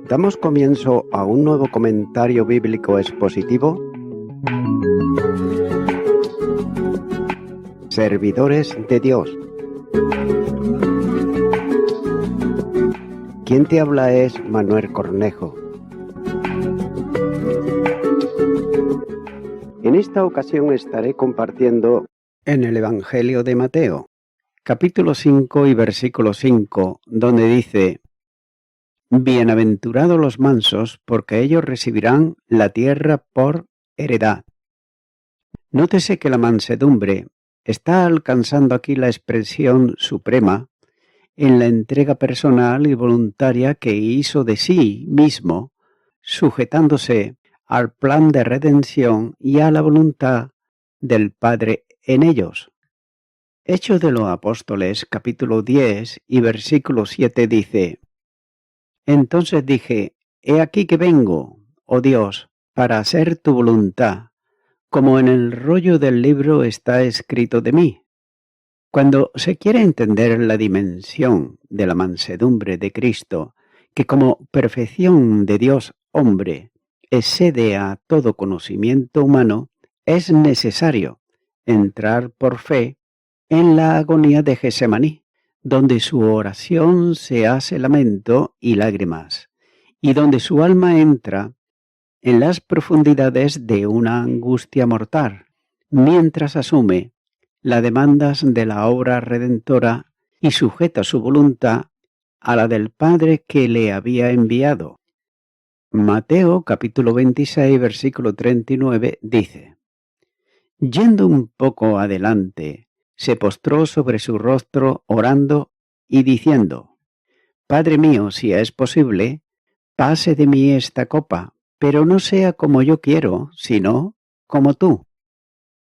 Damos comienzo a un nuevo comentario bíblico expositivo. Servidores de Dios. Quien te habla es Manuel Cornejo. En esta ocasión estaré compartiendo en el Evangelio de Mateo, capítulo 5 y versículo 5, donde dice: Bienaventurados los mansos, porque ellos recibirán la tierra por heredad. Nótese que la mansedumbre está alcanzando aquí la expresión suprema en la entrega personal y voluntaria que hizo de sí mismo, sujetándose al plan de redención y a la voluntad del Padre en ellos. Hechos de los Apóstoles, capítulo 10 y versículo 7 dice: Entonces dije: He aquí que vengo, oh Dios, para hacer tu voluntad, como en el rollo del libro está escrito de mí. Cuando se quiere entender la dimensión de la mansedumbre de Cristo, que como perfección de Dios hombre excede a todo conocimiento humano, es necesario entrar por fe en la agonía de Getsemaní, donde su oración se hace lamento y lágrimas, y donde su alma entra en las profundidades de una angustia mortal, mientras asume las demandas de la obra redentora y sujeta su voluntad a la del Padre que le había enviado. Mateo capítulo 26 versículo 39 dice: Yendo un poco adelante, se postró sobre su rostro orando y diciendo: Padre mío, si es posible, pase de mí esta copa, pero no sea como yo quiero, sino como tú.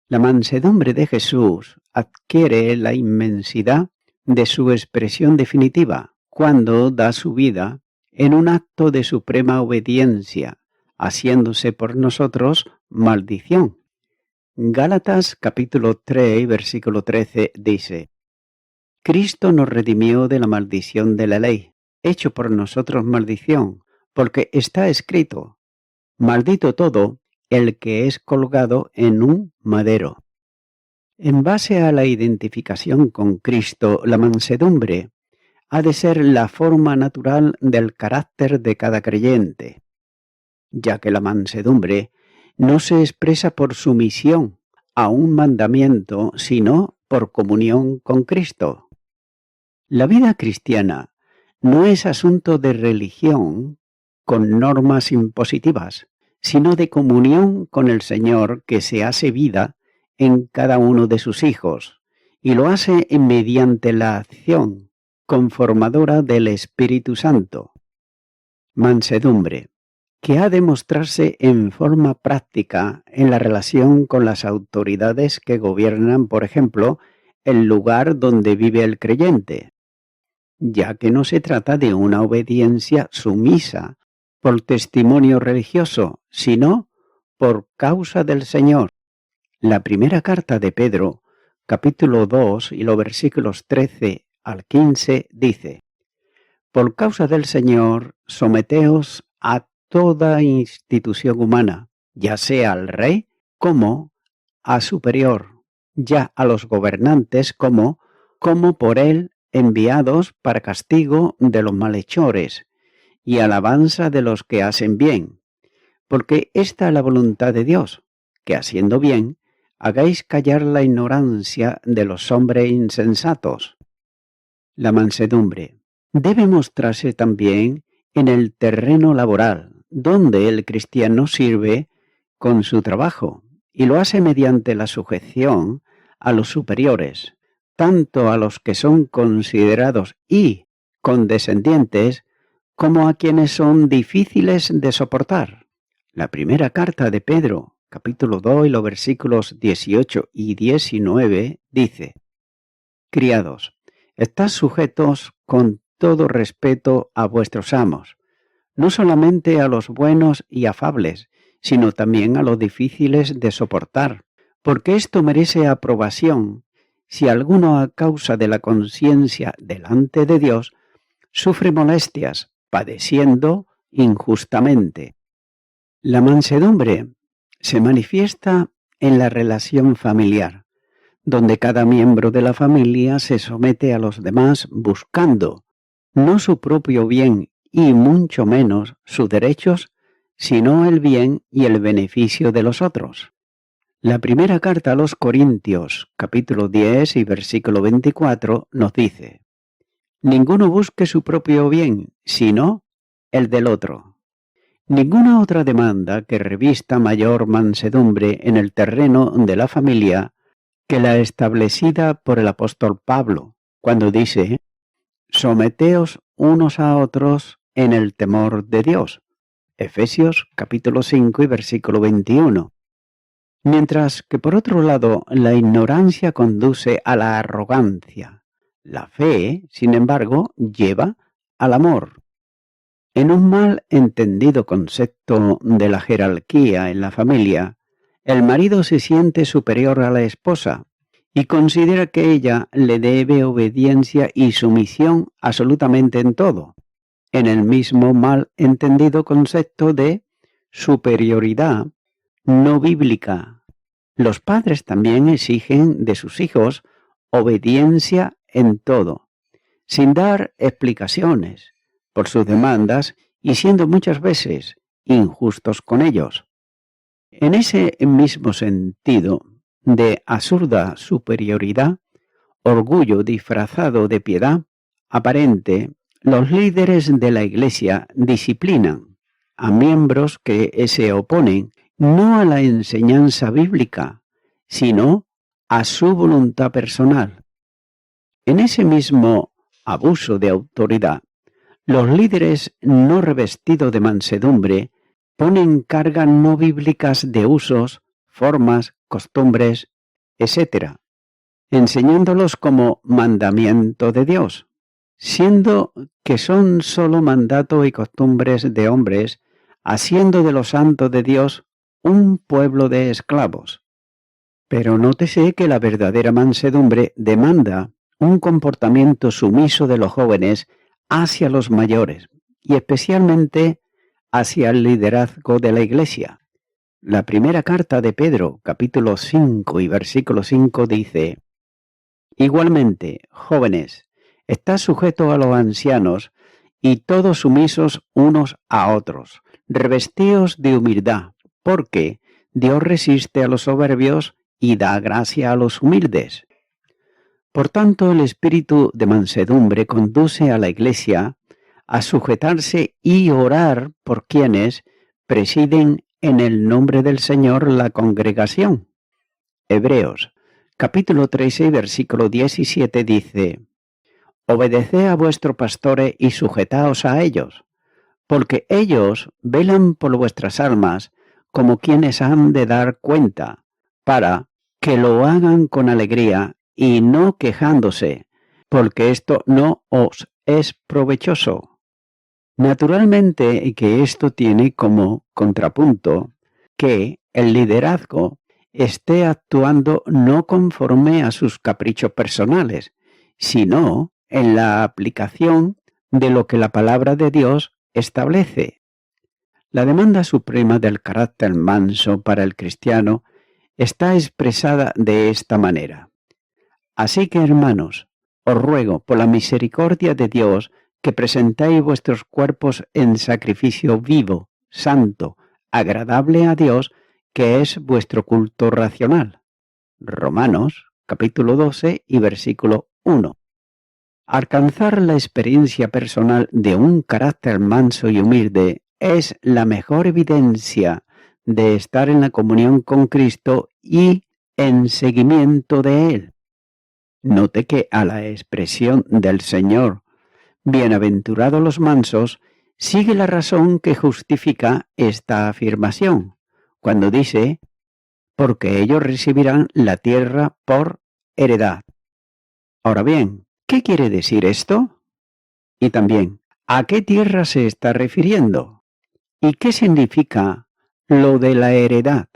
La mansedumbre de Jesús adquiere la inmensidad de su expresión definitiva cuando da su vida en un acto de suprema obediencia, haciéndose por nosotros maldición. Gálatas capítulo 3 versículo 13 dice: Cristo nos redimió de la maldición de la ley, hecho por nosotros maldición, porque está escrito: Maldito todo el que es colgado en un madero. En base a la identificación con Cristo, la mansedumbre ha de ser la forma natural del carácter de cada creyente, ya que la mansedumbre no se expresa por sumisión a un mandamiento, sino por comunión con Cristo. La vida cristiana no es asunto de religión con normas impositivas, sino de comunión con el Señor que se hace vida en cada uno de sus hijos, y lo hace mediante la acción conformadora del Espíritu Santo. Mansedumbre, que ha de mostrarse en forma práctica en la relación con las autoridades que gobiernan, por ejemplo, el lugar donde vive el creyente, ya que no se trata de una obediencia sumisa por testimonio religioso, sino por causa del Señor. La primera carta de Pedro, capítulo 2 y los versículos 13 al 15, dice: Por causa del Señor, someteos a toda institución humana, ya sea al rey como a superior, ya a los gobernantes como por él enviados para castigo de los malhechores y alabanza de los que hacen bien, porque esta es la voluntad de Dios, que haciendo bien, hagáis callar la ignorancia de los hombres insensatos. La mansedumbre debe mostrarse también en el terreno laboral, donde el cristiano sirve con su trabajo, y lo hace mediante la sujeción a los superiores, tanto a los que son considerados y condescendientes, como a quienes son difíciles de soportar. La primera carta de Pedro, capítulo 2 y los versículos 18 y 19, dice: Criados, estad sujetos con todo respeto a vuestros amos, no solamente a los buenos y afables, sino también a los difíciles de soportar, porque esto merece aprobación si alguno a causa de la conciencia delante de Dios sufre molestias, padeciendo injustamente. La mansedumbre se manifiesta en la relación familiar, donde cada miembro de la familia se somete a los demás buscando no su propio bien y mucho menos sus derechos, sino el bien y el beneficio de los otros. La primera carta a los Corintios, capítulo 10 y versículo 24, nos dice: ninguno busque su propio bien, sino el del otro. Ninguna otra demanda que revista mayor mansedumbre en el terreno de la familia que la establecida por el apóstol Pablo, cuando dice: someteos unos a otros en el temor de Dios. Efesios capítulo 5 y versículo 21. Mientras que por otro lado la ignorancia conduce a la arrogancia. La fe, sin embargo, lleva al amor. En un mal entendido concepto de la jerarquía en la familia, el marido se siente superior a la esposa y considera que ella le debe obediencia y sumisión absolutamente en todo, en el mismo mal entendido concepto de superioridad no bíblica. Los padres también exigen de sus hijos obediencia en todo, sin dar explicaciones por sus demandas y siendo muchas veces injustos con ellos. En ese mismo sentido de absurda superioridad, orgullo disfrazado de piedad aparente, los líderes de la Iglesia disciplinan a miembros que se oponen no a la enseñanza bíblica, sino a su voluntad personal. En ese mismo abuso de autoridad, los líderes no revestidos de mansedumbre ponen cargas no bíblicas de usos, formas, costumbres, etc., enseñándolos como mandamiento de Dios, siendo que son sólo mandato y costumbres de hombres, haciendo de los santos de Dios un pueblo de esclavos. Pero nótese que la verdadera mansedumbre demanda un comportamiento sumiso de los jóvenes hacia los mayores y especialmente hacia el liderazgo de la Iglesia. La primera carta de Pedro, capítulo 5 y versículo 5 dice: igualmente, jóvenes, estad sujetos a los ancianos y todos sumisos unos a otros. Revestíos de humildad, porque Dios resiste a los soberbios y da gracia a los humildes. Por tanto, el espíritu de mansedumbre conduce a la Iglesia a sujetarse y orar por quienes presiden en el nombre del Señor la congregación. Hebreos capítulo 13, versículo 17 dice: obedeced a vuestros pastores y sujetaos a ellos, porque ellos velan por vuestras almas como quienes han de dar cuenta, para que lo hagan con alegría y no quejándose, porque esto no os es provechoso. Naturalmente que esto tiene como contrapunto que el liderazgo esté actuando no conforme a sus caprichos personales, sino en la aplicación de lo que la palabra de Dios establece. La demanda suprema del carácter manso para el cristiano está expresada de esta manera: así que, hermanos, os ruego por la misericordia de Dios que presentéis vuestros cuerpos en sacrificio vivo, santo, agradable a Dios, que es vuestro culto racional. Romanos, capítulo 12 y versículo 1. Alcanzar la experiencia personal de un carácter manso y humilde es la mejor evidencia de estar en la comunión con Cristo y en seguimiento de Él. Note que a la expresión del Señor, bienaventurados los mansos, sigue la razón que justifica esta afirmación, cuando dice: porque ellos recibirán la tierra por heredad. Ahora bien, ¿qué quiere decir esto? Y también, ¿a qué tierra se está refiriendo? ¿Y qué significa lo de la heredad?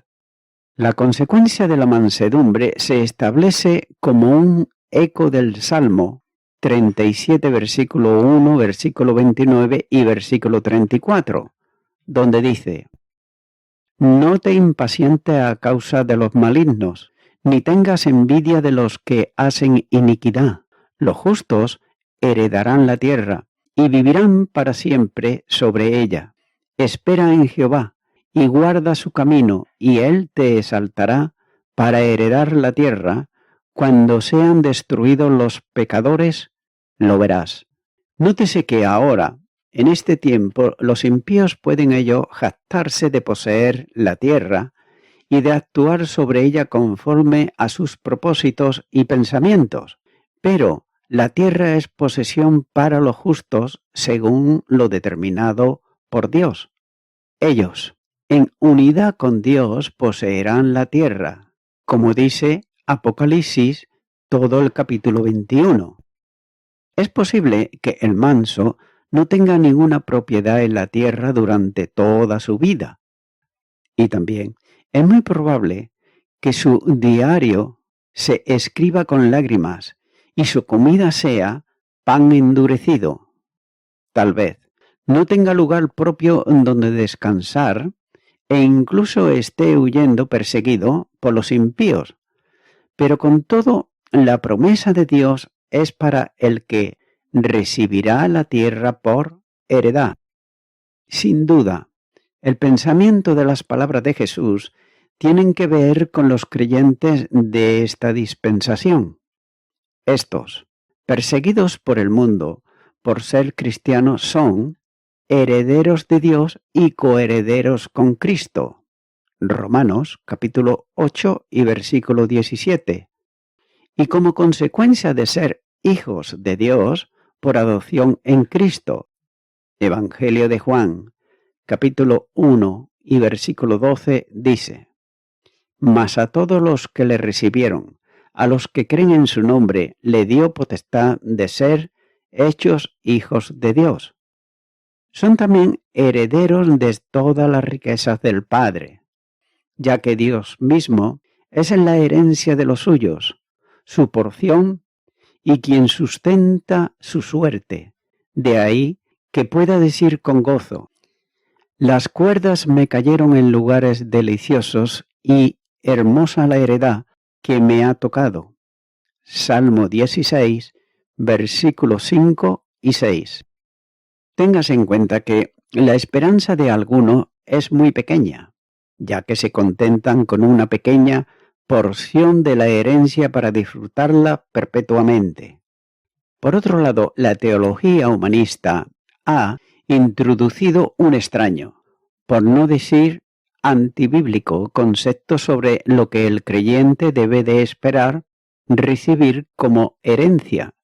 La consecuencia de la mansedumbre se establece como un eco del Salmo 37, versículo 1, versículo 29 y versículo 34, donde dice: No te impacientes a causa de los malignos, ni tengas envidia de los que hacen iniquidad. Los justos heredarán la tierra y vivirán para siempre sobre ella. Espera en Jehová y guarda su camino, y él te exaltará para heredar la tierra. Cuando sean destruidos los pecadores, lo verás. Nótese que ahora, en este tiempo, los impíos pueden ellos jactarse de poseer la tierra y de actuar sobre ella conforme a sus propósitos y pensamientos, pero la tierra es posesión para los justos según lo determinado por Dios. Ellos, en unidad con Dios, poseerán la tierra, como dice Apocalipsis, todo el capítulo 21. Es posible que el manso no tenga ninguna propiedad en la tierra durante toda su vida. Y también es muy probable que su diario se escriba con lágrimas y su comida sea pan endurecido. Tal vez no tenga lugar propio donde descansar e incluso esté huyendo perseguido por los impíos. Pero con todo, la promesa de Dios es para el que recibirá la tierra por heredad. Sin duda, el pensamiento de las palabras de Jesús tienen que ver con los creyentes de esta dispensación. Estos, perseguidos por el mundo por ser cristianos, son herederos de Dios y coherederos con Cristo. Romanos capítulo 8 y versículo 17. Y como consecuencia de ser hijos de Dios por adopción en Cristo. Evangelio de Juan, capítulo 1 y versículo 12 dice: Mas a todos los que le recibieron, a los que creen en su nombre, le dio potestad de ser hechos hijos de Dios. Son también herederos de todas las riquezas del Padre, ya que Dios mismo es en la herencia de los suyos, su porción y quien sustenta su suerte. De ahí que pueda decir con gozo: Las cuerdas me cayeron en lugares deliciosos y hermosa la heredad que me ha tocado. Salmo 16, versículos 5 y 6. Téngase en cuenta que la esperanza de alguno es muy pequeña, ya que se contentan con una pequeña porción de la herencia para disfrutarla perpetuamente. Por otro lado, la teología humanista ha introducido un extraño, por no decir antibíblico, concepto sobre lo que el creyente debe de esperar recibir como herencia,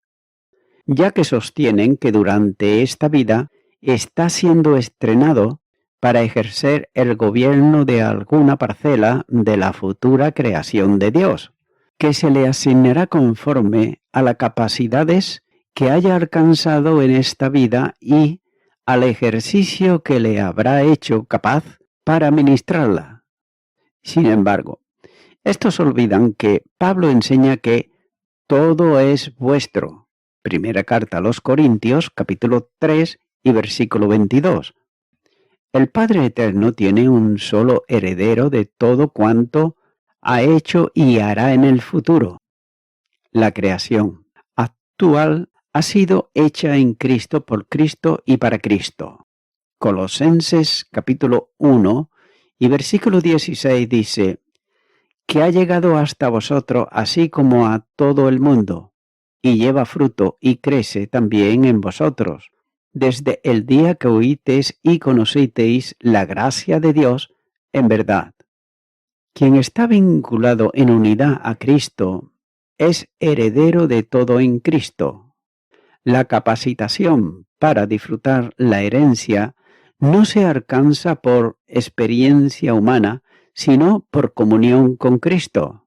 ya que sostienen que durante esta vida está siendo estrenado para ejercer el gobierno de alguna parcela de la futura creación de Dios, que se le asignará conforme a las capacidades que haya alcanzado en esta vida y al ejercicio que le habrá hecho capaz para ministrarla. Sin embargo, estos olvidan que Pablo enseña que todo es vuestro. Primera carta a los Corintios, capítulo 3 y versículo 22. El Padre Eterno tiene un solo heredero de todo cuanto ha hecho y hará en el futuro. La creación actual ha sido hecha en Cristo, por Cristo y para Cristo. Colosenses capítulo 1 y versículo 16 dice: que ha llegado hasta vosotros así como a todo el mundo, y lleva fruto y crece también en vosotros, desde el día que oísteis y conocisteis la gracia de Dios en verdad. Quien está vinculado en unidad a Cristo es heredero de todo en Cristo. La capacitación para disfrutar la herencia no se alcanza por experiencia humana, sino por comunión con Cristo,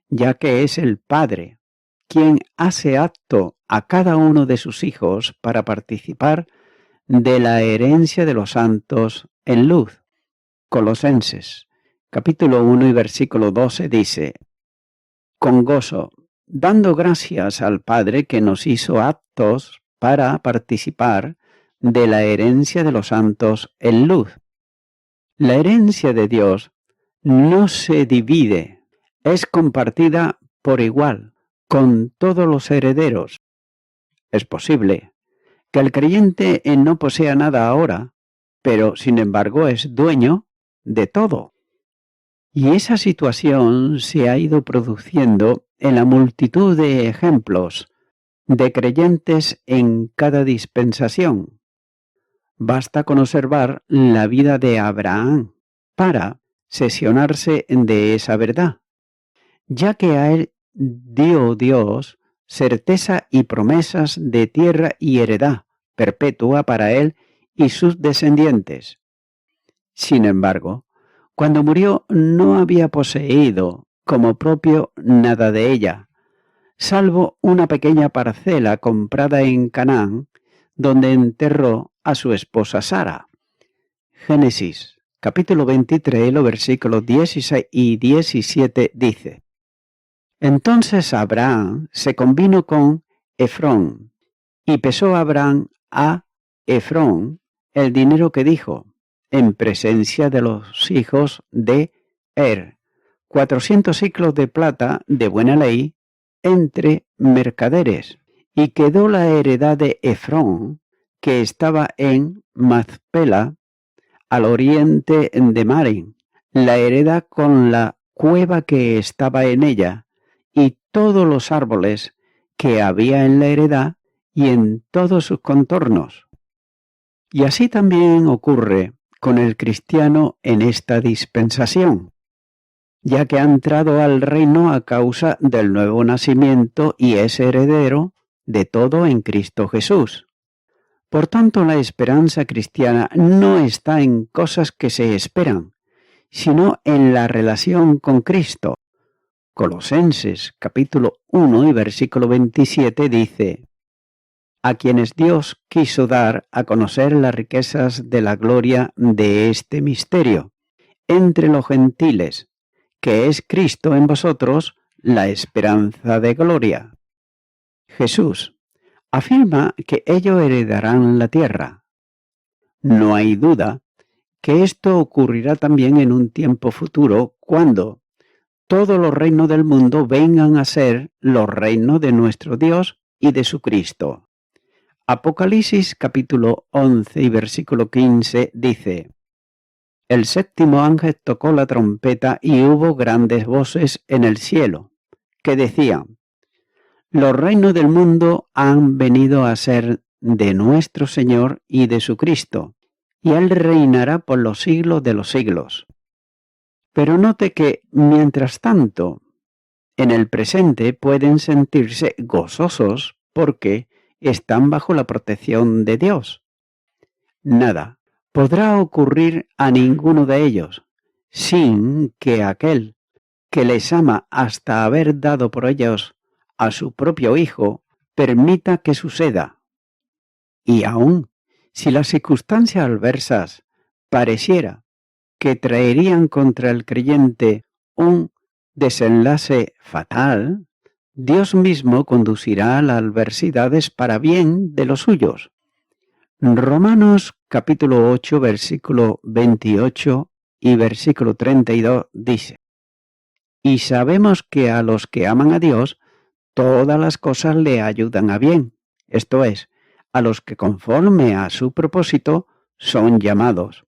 ya que es el Padre quien hace apto a cada uno de sus hijos para participar de la herencia de los santos en luz. Colosenses, capítulo 1 y versículo 12 dice: con gozo, dando gracias al Padre que nos hizo aptos para participar de la herencia de los santos en luz. La herencia de Dios no se divide, es compartida por igual con todos los herederos. Es posible que el creyente no posea nada ahora, pero sin embargo es dueño de todo. Y esa situación se ha ido produciendo en la multitud de ejemplos de creyentes en cada dispensación. Basta con observar la vida de Abraham para sesionarse de esa verdad, ya que a él dio Dios certeza y promesas de tierra y heredad perpetua para él y sus descendientes. Sin embargo, cuando murió no había poseído como propio nada de ella, salvo una pequeña parcela comprada en Canaán, donde enterró a su esposa Sara. Génesis, capítulo 23, los versículos 16 y 17 dice: entonces Abraham se convino con Efrón, y pesó Abraham a Efrón el dinero que dijo, en presencia de los hijos de 400 siclos de plata de buena ley entre mercaderes, y quedó la heredad de Efrón, que estaba en Macpela, al oriente de Marín, la heredad con la cueva que estaba en ella, y todos los árboles que había en la heredad y en todos sus contornos. Y así también ocurre con el cristiano en esta dispensación, ya que ha entrado al reino a causa del nuevo nacimiento y es heredero de todo en Cristo Jesús. Por tanto, la esperanza cristiana no está en cosas que se esperan, sino en la relación con Cristo. Colosenses capítulo 1 y versículo 27 dice: a quienes Dios quiso dar a conocer las riquezas de la gloria de este misterio entre los gentiles, que es Cristo en vosotros, la esperanza de gloria. Jesús afirma que ellos heredarán la tierra. No hay duda que esto ocurrirá también en un tiempo futuro, cuando todos los reinos del mundo vengan a ser los reinos de nuestro Dios y de su Cristo. Apocalipsis capítulo 11 y versículo 15 dice: el séptimo ángel tocó la trompeta y hubo grandes voces en el cielo, que decían: los reinos del mundo han venido a ser de nuestro Señor y de su Cristo, y Él reinará por los siglos de los siglos. Pero note que, mientras tanto, en el presente pueden sentirse gozosos porque están bajo la protección de Dios. Nada podrá ocurrir a ninguno de ellos sin que aquel que les ama hasta haber dado por ellos a su propio Hijo permita que suceda. Y aun si las circunstancias adversas pareciera que traerían contra el creyente un desenlace fatal, Dios mismo conducirá las adversidades para bien de los suyos. Romanos capítulo 8, versículo 28 y versículo 32 dice: y sabemos que a los que aman a Dios, todas las cosas le ayudan a bien, esto es, a los que conforme a su propósito son llamados.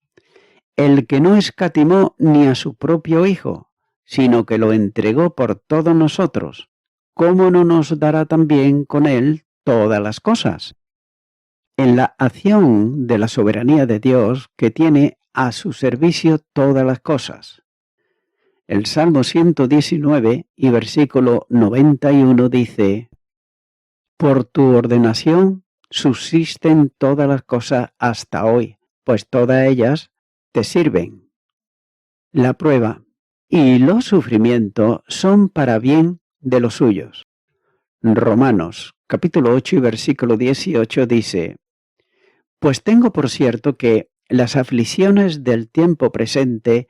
El que no escatimó ni a su propio Hijo, sino que lo entregó por todos nosotros, ¿cómo no nos dará también con él todas las cosas? En la acción de la soberanía de Dios, que tiene a su servicio todas las cosas. El Salmo 119 y versículo 91 dice: por tu ordenación subsisten todas las cosas hasta hoy, pues todas ellas te sirven. La prueba y los sufrimientos son para bien de los suyos. Romanos capítulo 8 y versículo 18 dice: pues tengo por cierto que las aflicciones del tiempo presente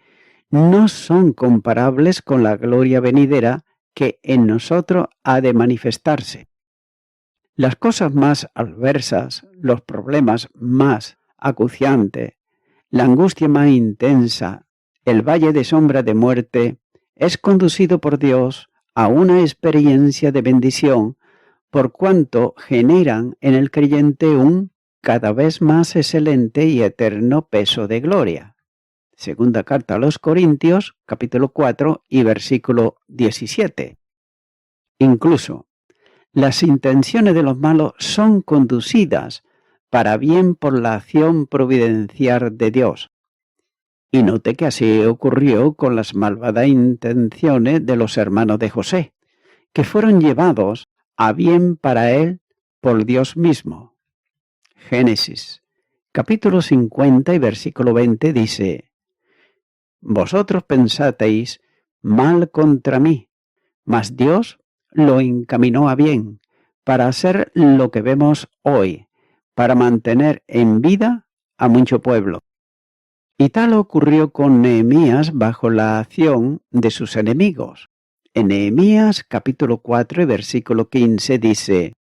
no son comparables con la gloria venidera que en nosotros ha de manifestarse. Las cosas más adversas, los problemas más acuciantes, la angustia más intensa, el valle de sombra de muerte, es conducido por Dios a una experiencia de bendición, por cuanto generan en el creyente un cada vez más excelente y eterno peso de gloria. Segunda carta a los Corintios, capítulo 4 y versículo 17. Incluso, las intenciones de los malos son conducidas para bien por la acción providencial de Dios. Y note que así ocurrió con las malvadas intenciones de los hermanos de José, que fueron llevados a bien para él por Dios mismo. Génesis, capítulo 50 y versículo 20 dice: Vosotros pensasteis mal contra mí, mas Dios lo encaminó a bien, para hacer lo que vemos hoy, para mantener en vida a mucho pueblo. Y tal ocurrió con Nehemías bajo la acción de sus enemigos. En Nehemías capítulo 4 y versículo 15 dice: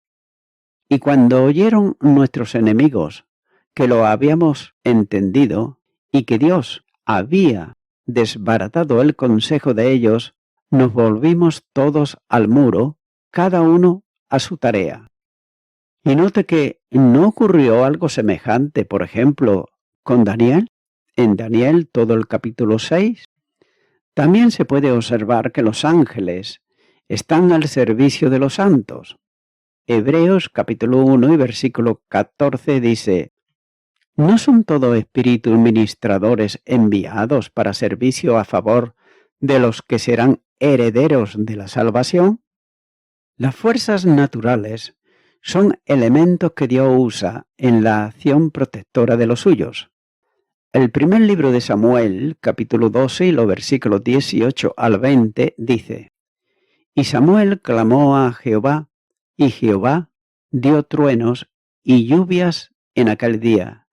Y cuando oyeron nuestros enemigos que lo habíamos entendido y que Dios había desbaratado el consejo de ellos, nos volvimos todos al muro, cada uno a su tarea. Y note que no ocurrió algo semejante, por ejemplo, con Daniel. En Daniel, todo el capítulo 6, también se puede observar que los ángeles están al servicio de los santos. Hebreos capítulo 1 y versículo 14 dice: ¿No son todos espíritus ministradores enviados para servicio a favor de los que serán herederos de la salvación? Las fuerzas naturales son elementos que Dios usa en la acción protectora de los suyos. El primer libro de Samuel, capítulo 12 y los versículos 18 al 20, dice: Y Samuel clamó a Jehová, y Jehová dio truenos y lluvias en aquel día,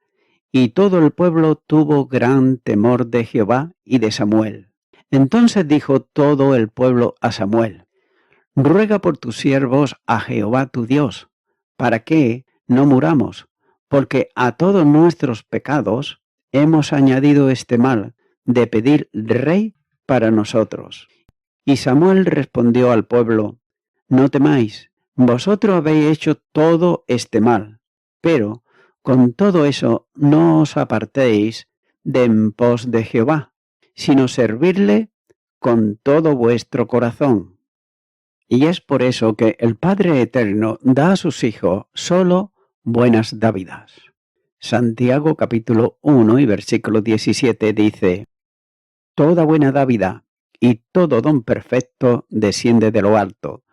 y todo el pueblo tuvo gran temor de Jehová y de Samuel. Entonces dijo todo el pueblo a Samuel: Ruega por tus siervos a Jehová tu Dios, para que no muramos, porque a todos nuestros pecados hemos añadido este mal de pedir rey para nosotros. Y Samuel respondió al pueblo: No temáis, vosotros habéis hecho todo este mal, pero con todo eso no os apartéis de en pos de Jehová, sino servirle con todo vuestro corazón. Y es por eso que el Padre Eterno da a sus hijos solo buenas dávidas. Santiago capítulo 1 y versículo 17 dice: Toda buena dávida y todo don perfecto desciende de lo alto,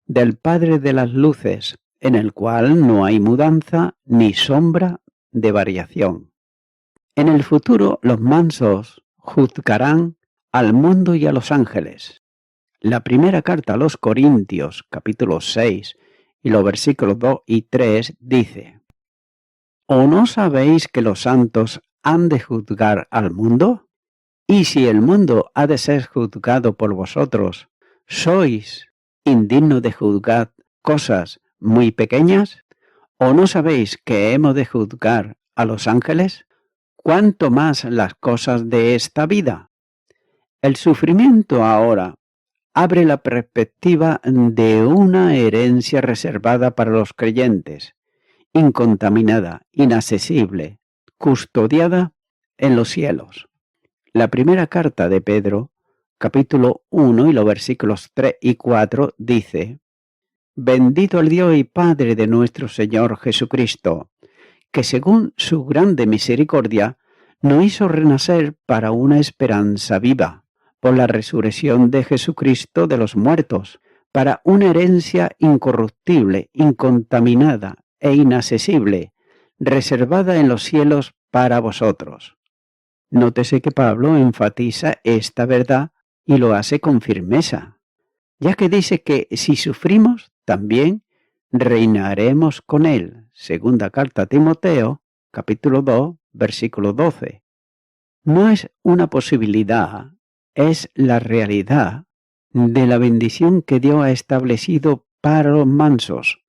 del Padre de las luces, en el cual no hay mudanza ni sombra de variación. En el futuro los mansos juzgarán al mundo y a los ángeles. La primera carta a los Corintios, capítulo 6, y los versículos 2 y 3 dice: ¿O no sabéis que los santos han de juzgar al mundo? Y si el mundo ha de ser juzgado por vosotros, ¿sois indignos de juzgar cosas muy pequeñas? ¿O no sabéis que hemos de juzgar a los ángeles? ¿Cuánto más las cosas de esta vida? El sufrimiento ahora abre la perspectiva de una herencia reservada para los creyentes, incontaminada, inaccesible, custodiada en los cielos. La primera carta de Pedro, capítulo 1 y los versículos 3 y 4 dice: Bendito el Dios y Padre de nuestro Señor Jesucristo, que según su grande misericordia nos hizo renacer para una esperanza viva, por la resurrección de Jesucristo de los muertos, para una herencia incorruptible, incontaminada e inaccesible, reservada en los cielos para vosotros. Nótese que Pablo enfatiza esta verdad y lo hace con firmeza, ya que dice que si sufrimos, también reinaremos con él. Segunda carta a Timoteo, capítulo 2, versículo 12. No es una posibilidad es la realidad de la bendición que Dios ha establecido para los mansos.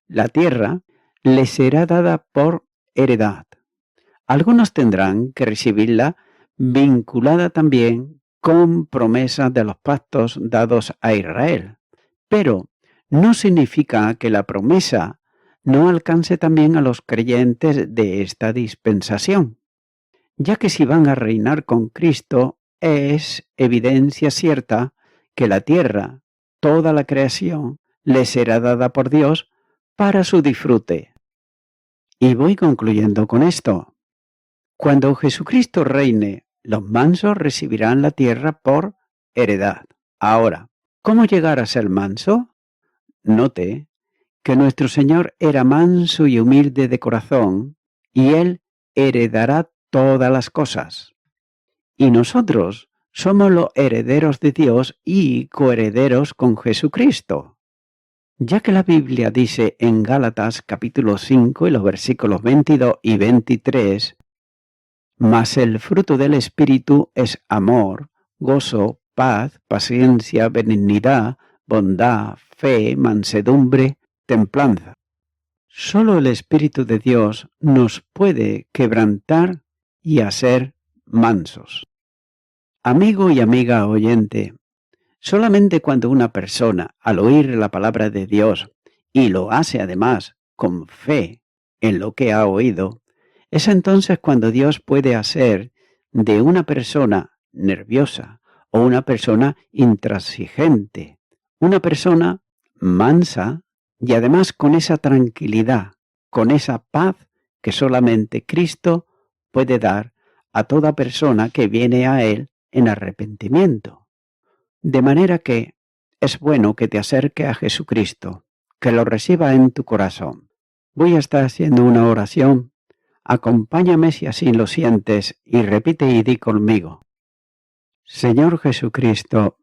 La tierra les será dada por heredad. Algunos tendrán que recibirla vinculada también con promesas de los pactos dados a Israel. Pero no significa que la promesa no alcance también a los creyentes de esta dispensación, ya que si van a reinar con Cristo, es evidencia cierta que la tierra, toda la creación, les será dada por Dios para su disfrute. Y voy concluyendo con esto. Cuando Jesucristo reine, los mansos recibirán la tierra por heredad. Ahora, ¿cómo llegar a ser manso? Note que nuestro Señor era manso y humilde de corazón, y Él heredará todas las cosas. Y nosotros somos los herederos de Dios y coherederos con Jesucristo. Ya que la Biblia dice en Gálatas capítulo 5 y los versículos 22 y 23, mas el fruto del Espíritu es amor, gozo, paz, paciencia, benignidad, bondad, fe, mansedumbre, templanza. Solo el Espíritu de Dios nos puede quebrantar y hacer mansos. Amigo y amiga oyente, solamente cuando una persona, al oír la palabra de Dios, y lo hace además con fe en lo que ha oído, es entonces cuando Dios puede hacer de una persona nerviosa o una persona intransigente, una persona mansa y además con esa tranquilidad, con esa paz que solamente Cristo puede dar a toda persona que viene a Él en arrepentimiento. De manera que es bueno que te acerques a Jesucristo, que lo reciba en tu corazón. Voy a estar haciendo una oración. Acompáñame si así lo sientes y repite y di conmigo. Señor Jesucristo,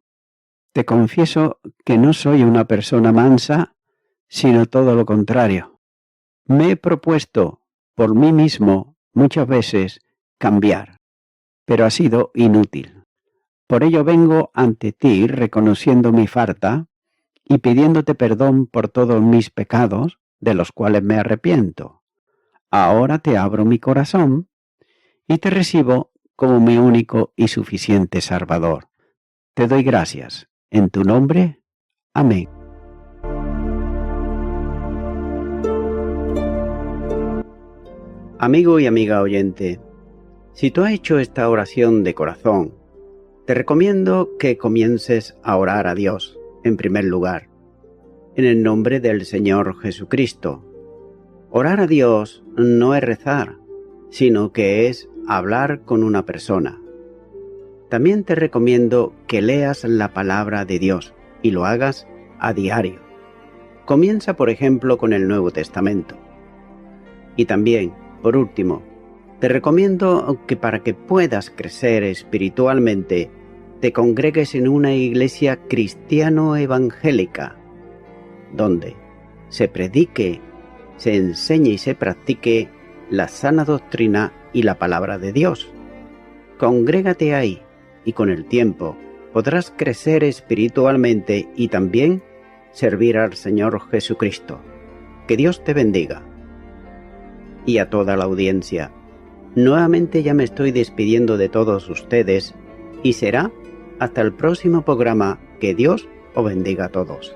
te confieso que no soy una persona mansa, sino todo lo contrario. Me he propuesto por mí mismo muchas veces cambiar, pero ha sido inútil. Por ello vengo ante ti reconociendo mi falta y pidiéndote perdón por todos mis pecados, de los cuales me arrepiento. Ahora te abro mi corazón y te recibo como mi único y suficiente Salvador. Te doy gracias. En tu nombre. Amén. Amigo y amiga oyente, si tú has hecho esta oración de corazón, te recomiendo que comiences a orar a Dios, en primer lugar, en el nombre del Señor Jesucristo. Orar a Dios no es rezar, sino que es hablar con una persona. También te recomiendo que leas la palabra de Dios y lo hagas a diario. Comienza, por ejemplo, con el Nuevo Testamento. Y también, por último, te recomiendo que para que puedas crecer espiritualmente, te congregues en una iglesia cristiano-evangélica, donde se predique, se enseñe y se practique la sana doctrina y la palabra de Dios. Congrégate ahí y con el tiempo podrás crecer espiritualmente y también servir al Señor Jesucristo. Que Dios te bendiga. Y a toda la audiencia, nuevamente ya me estoy despidiendo de todos ustedes y será hasta el próximo programa. Que Dios os bendiga a todos.